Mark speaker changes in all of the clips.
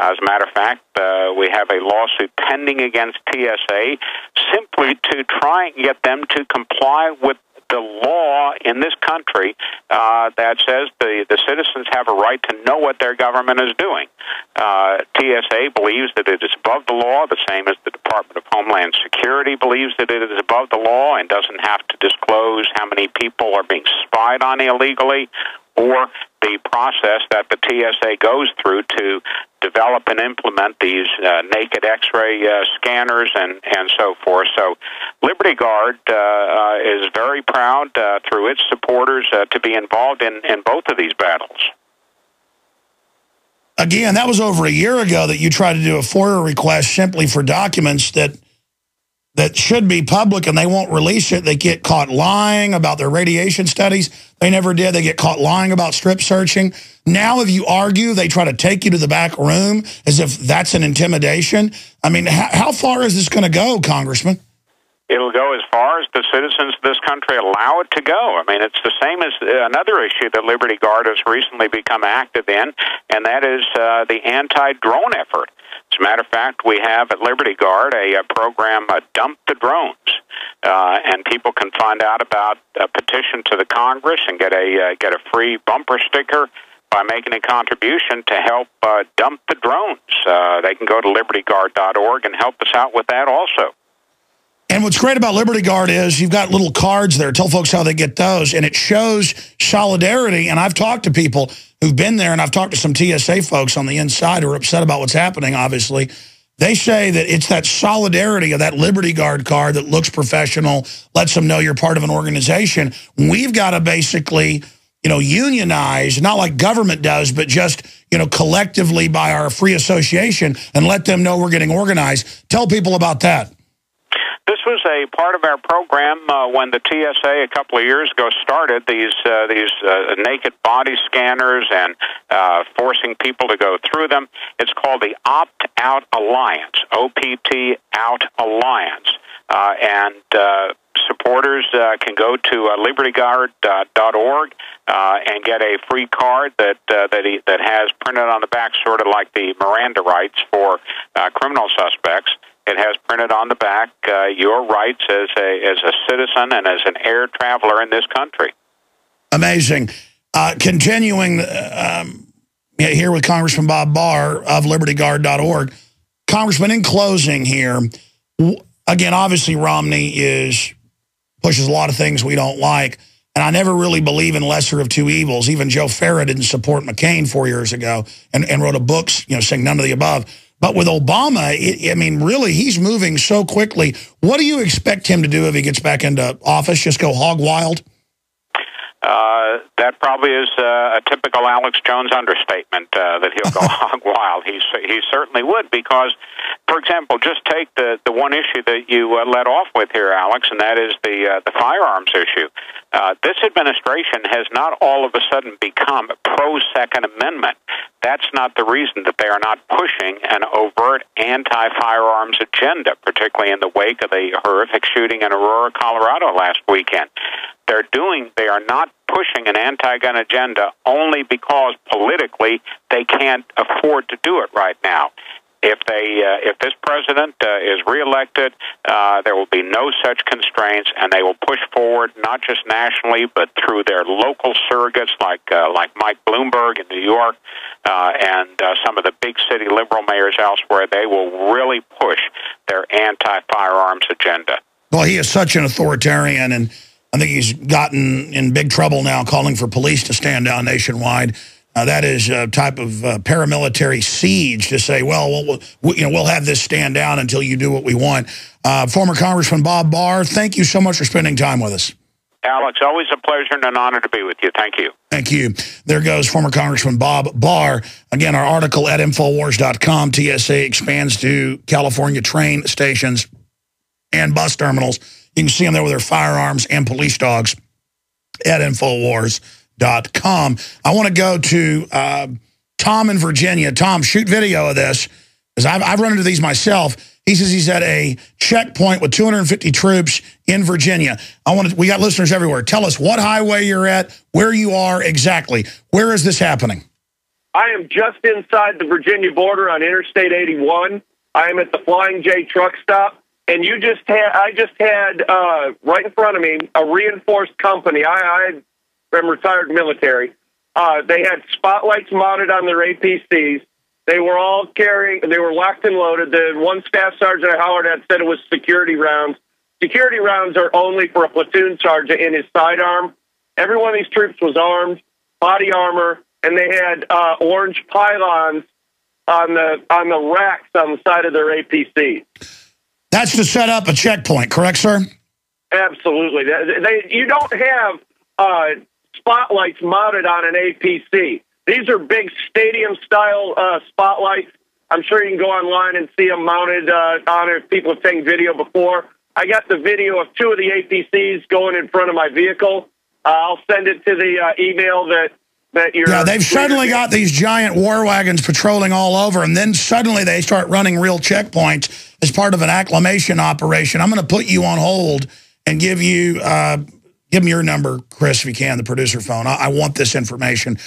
Speaker 1: As a matter of fact, we have a lawsuit pending against TSA simply to try and get them to comply with the law in this country that says the citizens have a right to know what their government is doing. TSA believes that it is above the law, the same as the Department of Homeland Security believes that it is above the law and doesn't have to disclose how many people are being spied on illegally, or the process that the TSA goes through to develop and implement these naked X-ray scanners and so forth. So Liberty Guard is very proud through its supporters to be involved in both of these battles.
Speaker 2: Again, that was over a year ago that you tried to do a FOIA request simply for documents that should be public, and they won't release it. They get caught lying about their radiation studies. They never did. They get caught lying about strip searching. Now, if you argue, they try to take you to the back room as if that's an intimidation. I mean, how far is this going to go, Congressman?
Speaker 1: It'll go as far as the citizens of this country allow it to go. I mean, it's the same as another issue that Liberty Guard has recently become active in, and that is the anti-drone effort. As a matter of fact, we have at Liberty Guard a program, Dump the Drones, and people can find out about a petition to the Congress and get a free bumper sticker by making a contribution to help dump the drones. They can go to libertyguard.org and help us out with that also.
Speaker 2: And what's great about Liberty Guard is you've got little cards there. Tell folks how they get those. And it shows solidarity. And I've talked to people who've been there, and I've talked to some TSA folks on the inside who are upset about what's happening, obviously. They say that it's that solidarity of that Liberty Guard card that looks professional, lets them know you're part of an organization. We've got to basically, unionize, not like government does, but just, collectively by our free association and let them know we're getting organized. Tell people about that.
Speaker 1: This was a part of our program when the TSA a couple of years ago started these naked body scanners and forcing people to go through them. It's called the Opt-Out Alliance, OPT Out Alliance, and supporters can go to libertyguard.org and get a free card that has printed on the back, sort of like the Miranda rights for criminal suspects. It has printed on the back your rights as a citizen and as an air traveler in this country. Amazing.
Speaker 2: Continuing here with Congressman Bob Barr of libertyguard.org. Congressman, in closing here, again, obviously Romney pushes a lot of things we don't like, and I never really believe in lesser of two evils. Even Joe Farah didn't support McCain 4 years ago and wrote a book saying none of the above. But with Obama, really, he's moving so quickly. What do you expect him to do if he gets back into office? Just go hog wild?
Speaker 1: That probably is a typical Alex Jones understatement, that he'll go hog wild. He certainly would, because, for example, just take the one issue that you led off with here, Alex, and that is the firearms issue. This administration has not all of a sudden become pro-Second Amendment. That's not the reason that they are not pushing an overt anti-firearms agenda, particularly in the wake of the horrific shooting in Aurora, Colorado last weekend. They are not pushing an anti-gun agenda only because politically they can't afford to do it right now. If this president is reelected, there will be no such constraints, and they will push forward not just nationally, but through their local surrogates like Mike Bloomberg in New York and some of the big city liberal mayors elsewhere. They will really push their anti-firearms agenda.
Speaker 2: Well, he is such an authoritarian, and I think he's gotten in big trouble now calling for police to stand down nationwide. That is a type of paramilitary siege to say, well, we'll have this stand down until you do what we want. Former Congressman Bob Barr, thank you so much for spending time with us.
Speaker 1: Alex, always a pleasure and an honor to be with you. Thank you.
Speaker 2: Thank you. There goes former Congressman Bob Barr. Again, our article at Infowars.com, TSA expands to California train stations and bus terminals. You can see them there with their firearms and police dogs at Infowars.com. I want to go to Tom in Virginia. Tom, shoot video of this, because I've run into these myself. He says he's at a checkpoint with 250 troops in Virginia. We got listeners everywhere. Tell us what highway you're at, where you are exactly. Where is this happening?
Speaker 3: I am just inside the Virginia border on Interstate 81. I am at the Flying J truck stop, and I just had right in front of me a reinforced company. I am retired military. They had spotlights mounted on their APCs. They were all they were locked and loaded. The one staff sergeant I hollered at said it was security rounds. Security rounds are only for a platoon sergeant in his sidearm. Every one of these troops was armed, body armor, and they had orange pylons on the racks on the side of their APC.
Speaker 2: That's to set up a checkpoint, correct, sir?
Speaker 3: Absolutely. You don't have spotlights mounted on an APC. These are big stadium-style spotlights. I'm sure you can go online and see them mounted on it. People have taken video before. I got the video of 2 of the APCs going in front of my vehicle. I'll send it to the email that you're...
Speaker 2: Yeah, they've suddenly got these giant war wagons patrolling all over, and then suddenly they start running real checkpoints as part of an acclimation operation. I'm going to put you on hold and give you... give me your number, Chris, if you can, the producer phone. I want this information.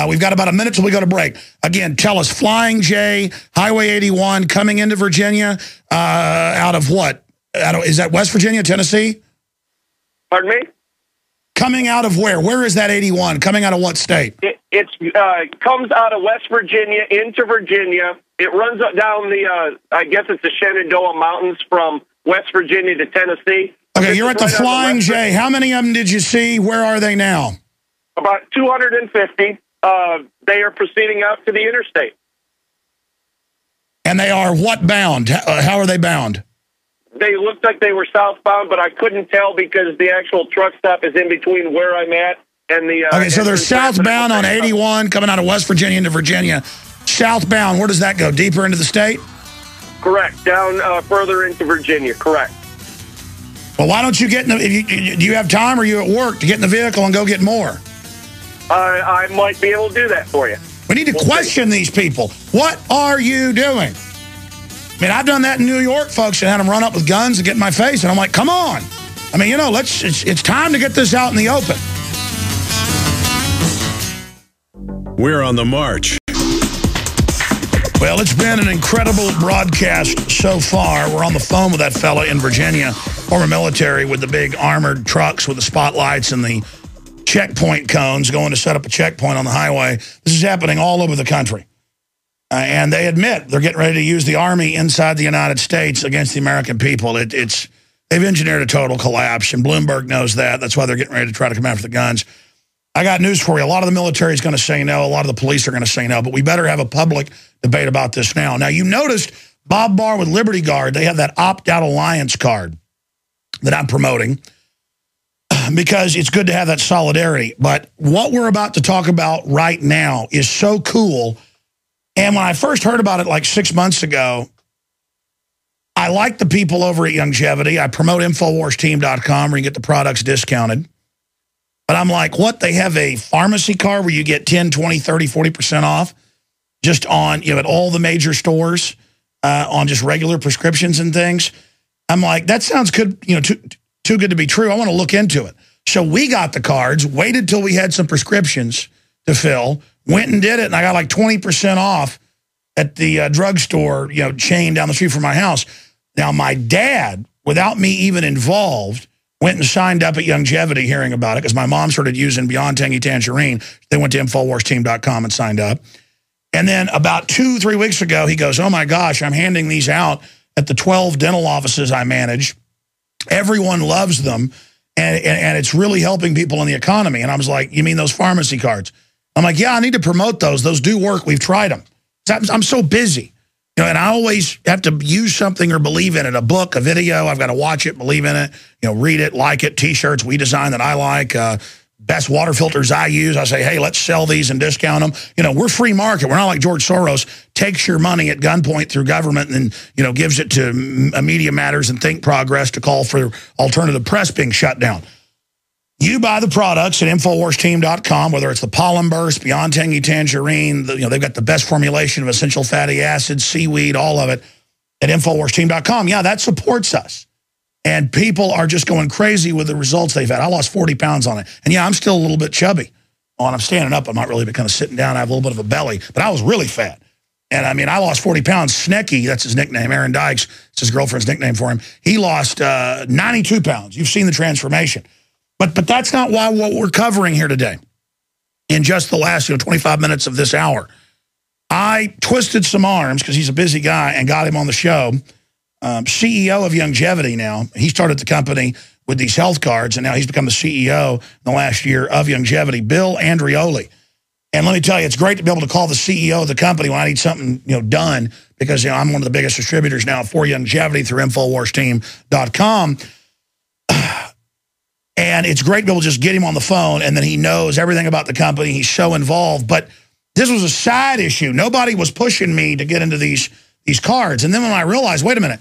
Speaker 2: We've got about a minute till we go to break. Again, tell us, Flying J, Highway 81, coming into Virginia, out of what? Is that West Virginia, Tennessee?
Speaker 3: Pardon me?
Speaker 2: Coming out of where? Where is that 81? Coming out of what state?
Speaker 3: It comes out of West Virginia into Virginia. It runs up down the, I guess it's the Shenandoah Mountains from West Virginia to Tennessee.
Speaker 2: Okay, you're at the Flying J. How many of them did you see? Where are they now?
Speaker 3: About 250. They are proceeding out to the interstate.
Speaker 2: And they are what bound? How are they bound?
Speaker 3: They looked like they were southbound, but I couldn't tell because the actual truck stop is in between where I'm at and the...
Speaker 2: okay, so they're southbound on 81, coming out of West Virginia into Virginia. Southbound, where does that go? Deeper into the state?
Speaker 3: Correct. Down further into Virginia, correct.
Speaker 2: Well, why don't you get in the... do you have time or are you at work to get in the vehicle and go get more?
Speaker 3: I might be able to do that for you.
Speaker 2: We need to question these people. What are you doing? I mean, I've done that in New York, folks, and had them run up with guns and get in my face, and I'm like, come on. I mean, you know, it's time to get this out in the open.
Speaker 4: We're on the march.
Speaker 2: Well, it's been an incredible broadcast so far. We're on the phone with that fella in Virginia, former military, with the big armored trucks with the spotlights and the checkpoint cones going to set up a checkpoint on the highway. This is happening all over the country. And they admit they're getting ready to use the Army inside the United States against the American people. They've engineered a total collapse, and Bloomberg knows that. That's why they're getting ready to try to come after the guns. I got news for you. A lot of the military is going to say no. A lot of the police are going to say no. But we better have a public debate about this now. Now, you noticed Bob Barr with Liberty Guard, they have that opt-out alliance card that I'm promoting because it's good to have that solidarity. But what we're about to talk about right now is so cool. And when I first heard about it like 6 months ago, I like the people over at Longevity. I promote InfoWarsTeam.com where you get the products discounted. But I'm like, what? They have a pharmacy card where you get 10, 20, 30, 40% off just on, you know, at all the major stores on just regular prescriptions and things. I'm like, that sounds good, you know, too good to be true. I want to look into it. So we got the cards, waited till we had some prescriptions to fill, went and did it, and I got like 20% off at the drugstore, you know, chain down the street from my house. Now, my dad, without me even involved, went and signed up at Longevity hearing about it because my mom started using Beyond Tangy Tangerine. They went to InfoWarsTeam.com and signed up. And then about 2-3 weeks ago, he goes, oh, my gosh, I'm handing these out at the 12 dental offices I manage. Everyone loves them, and it's really helping people in the economy. And I was like, you mean those pharmacy cards? I'm like, yeah, I need to promote those. Those do work. We've tried them. I'm so busy. You know, and I always have to use something or believe in it, a book, a video. I've got to watch it, believe in it, you know, read it, like it, T-shirts we design that I like, best water filters I use. I say, hey, let's sell these and discount them. You know, we're free market. We're not like George Soros takes your money at gunpoint through government and then, you know, gives it to Media Matters and Think Progress to call for alternative press being shut down. You buy the products at InfoWarsTeam.com, whether it's the Pollen Burst, Beyond Tangy Tangerine, you know, they've got the best formulation of essential fatty acids, seaweed, all of it at InfoWarsTeam.com. Yeah, that supports us. And people are just going crazy with the results they've had. I lost 40 pounds on it. And yeah, I'm still a little bit chubby. and I'm standing up. I'm not really, but kind of sitting down. I have a little bit of a belly, but I was really fat. And I mean, I lost 40 pounds. Snecky, that's his nickname. Aaron Dykes, it's his girlfriend's nickname for him. He lost 92 pounds. You've seen the transformation. But that's not what we're covering here today. In just the last 25 minutes of this hour, I twisted some arms, because he's a busy guy, and got him on the show. CEO of Longevity now. He started the company with these health cards, and now he's become the CEO in the last year of Longevity, Bill Andreoli. And let me tell you, it's great to be able to call the CEO of the company when I need something done, because I'm one of the biggest distributors now for Longevity through InfoWarsTeam.com. And it's great to be able to just get him on the phone, and then he knows everything about the company. He's so involved. But this was a side issue. Nobody was pushing me to get into these cards. And then when I realized, wait a minute,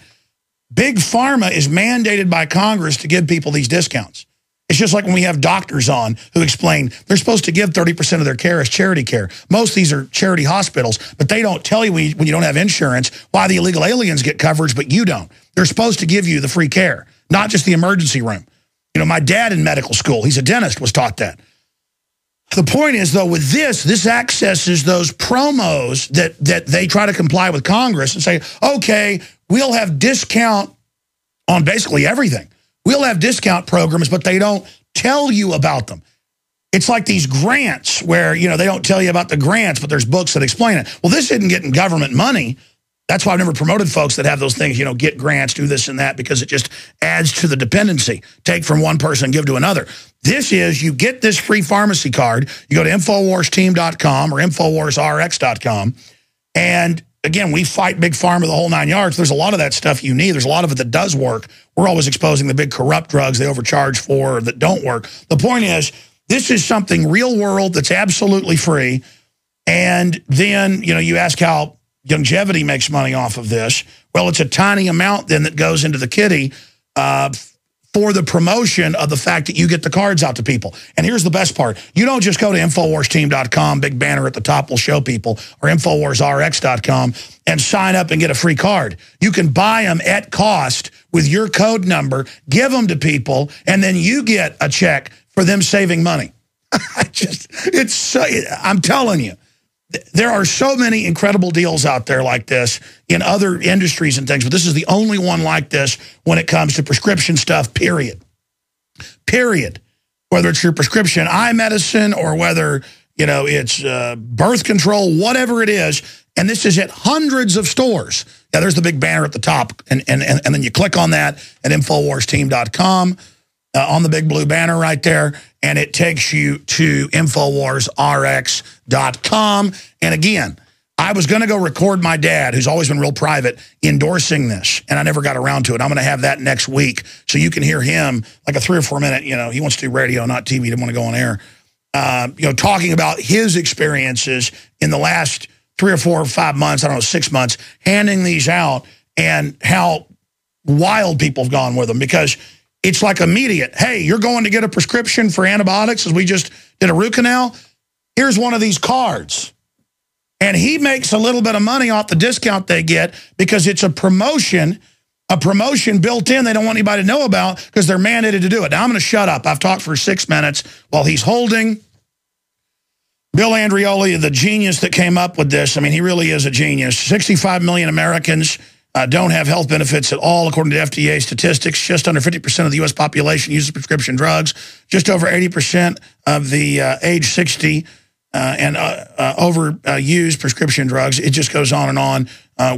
Speaker 2: Big Pharma is mandated by Congress to give people these discounts. It's just like when we have doctors on who explain they're supposed to give 30% of their care as charity care. Most of these are charity hospitals, but they don't tell you when you don't have insurance why the illegal aliens get coverage, but you don't. They're supposed to give you the free care, not just the emergency room. My dad in medical school, he's a dentist, was taught that. The point is, though, with this accesses those promos that they try to comply with Congress and say, okay, we'll have discount on basically everything. We'll have discount programs, but they don't tell you about them. It's like these grants where, they don't tell you about the grants, but there's books that explain it. Well, this isn't getting government money. That's why I've never promoted folks that have those things, get grants, do this and that, because it just adds to the dependency. Take from one person, give to another. This is, you get this free pharmacy card. You go to InfoWarsTeam.com or InfoWarsRx.com. And again, we fight Big Pharma the whole 9 yards. There's a lot of that stuff you need. There's a lot of it that does work. We're always exposing the big corrupt drugs they overcharge for that don't work. The point is, this is something real world that's absolutely free. And then, you ask how Longevity makes money off of this. Well, it's a tiny amount then that goes into the kitty for the promotion of the fact that you get the cards out to people. And here's the best part. You don't just go to InfoWarsTeam.com, big banner at the top will show people, or InfoWarsRx.com, and sign up and get a free card. You can buy them at cost with your code number, give them to people, and then you get a check for them saving money. I'm telling you. There are so many incredible deals out there like this in other industries and things, but this is the only one like this when it comes to prescription stuff, period. Period. Whether it's your prescription eye medicine or whether, it's birth control, whatever it is, and this is at hundreds of stores. Yeah, there's the big banner at the top, and then you click on that at InfoWarsTeam.com. On the big blue banner right there, and it takes you to InfoWarsRx.com. And again, I was going to go record my dad, who's always been real private, endorsing this, and I never got around to it. I'm going to have that next week, so you can hear him, like a 3 or 4 minute, he wants to do radio, not TV, he didn't want to go on air, talking about his experiences in the last 3 or 4 or 5 months, I don't know, 6 months, handing these out, and how wild people have gone with them, because it's like immediate. Hey, you're going to get a prescription for antibiotics as we just did a root canal? Here's one of these cards. And he makes a little bit of money off the discount they get because it's a promotion built in they don't want anybody to know about because they're mandated to do it. Now, I'm going to shut up. I've talked for 6 minutes while he's holding. Bill Andreoli, the genius that came up with this, I mean, he really is a genius. 65 million Americans don't have health benefits at all, according to FDA statistics. Just under 50% of the U.S. population uses prescription drugs. Just over 80% of the age 60 and use prescription drugs. It just goes on and on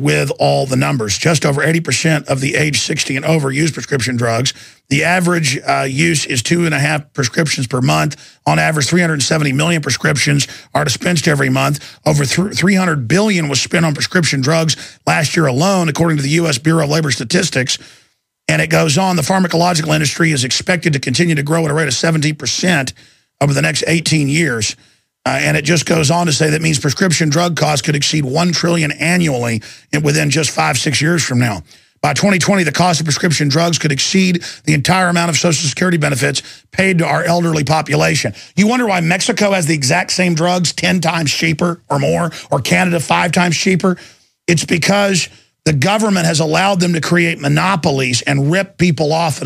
Speaker 2: with all the numbers. Just over 80% of the age 60 and over use prescription drugs. The average use is 2.5 prescriptions per month. On average, 370 million prescriptions are dispensed every month. Over $300 billion was spent on prescription drugs last year alone, according to the U.S. Bureau of Labor Statistics. And it goes on. The pharmacological industry is expected to continue to grow at a rate of 17% over the next 18 years. And it just goes on to say that means prescription drug costs could exceed $1 trillion annually within just 5-6 years from now. By 2020, the cost of prescription drugs could exceed the entire amount of Social Security benefits paid to our elderly population. You wonder why Mexico has the exact same drugs 10 times cheaper or more, or Canada 5 times cheaper? It's because the government has allowed them to create monopolies and rip people off.